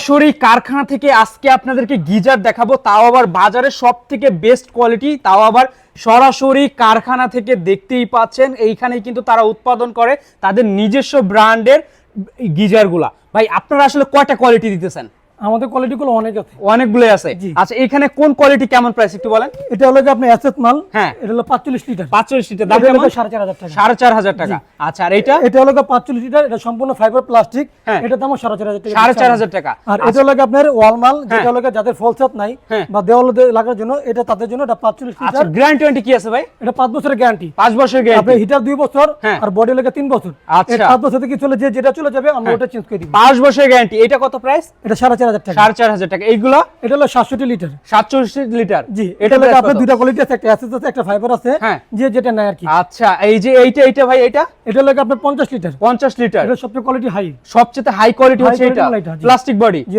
সরাসরি কারখানা থেকে আজকে আপনাদেরকে গিজার দেখাবো, তাও আবার বাজারে সব থেকে বেস্ট কোয়ালিটি, তাও আবার সরাসরি কারখানা থেকে। দেখতেই পাচ্ছেন এইখানেই কিন্তু তারা উৎপাদন করে তাদের নিজস্ব ব্র্যান্ডের গিজারগুলা। ভাই আপনারা আসলে কয়টা কোয়ালিটি দিতেছেন? আমাদের কোয়ালিটি গুলো অনেক আছে, অনেকগুলো আছে। আচ্ছা এখানে কোন কোয়ালিটি কেমন প্রাইস একটু বলেন। এটা হলো যে আপনি এসএস মাল, হ্যাঁ এটা হলো 45 লিটার। 45 লিটার দাম কেমন? 4500 টাকা। 4500 টাকা। আচ্ছা আর এটা? এটা হলো 45 লিটার, এটা সম্পূর্ণ ফাইবার প্লাস্টিক, এটা দাম 4500 টাকা। 4500 টাকা। আর এটা হলো আপনার ওয়াল মাল, যেটা হলো যাদের ফলসাত নাই বা দেওয়ালে লাগার জন্য, এটা তাদের জন্য এটা 45 লিটার। আচ্ছা গ্যারান্টি ওয়ারেন্টি কি আছে ভাই? এটা 5 বছরের গ্যারান্টি। 5 বছরের গ্যারান্টি। আপনি হিটার 2 বছর আর বডি লাগে 3 বছর। আচ্ছা 5 বছর থেকে চলে যেটা চলে যাবে আমরা ওটা চেঞ্জ করে দিব। 5 বছরের গ্যারান্টি। এটা কত প্রাইস? এটা 4500 টাকা। 4500 টাকা। এইগুলো? এটা হলো 67 লিটার। 67 লিটার। জি, এটা হলো আপনার দুইটা কোয়ালিটি আছে, একটা এসএস আছে, একটা ফাইবার আছে, যে যেটা নাই আর কি। আচ্ছা এই যে এইটা ভাই এটা? এটা হলো আপনার 50 লিটার। 50 লিটার। এটা সবচেয়ে কোয়ালিটি হাই, সবচেয়ে হাই কোয়ালিটি হচ্ছে এটা, প্লাস্টিক বডি।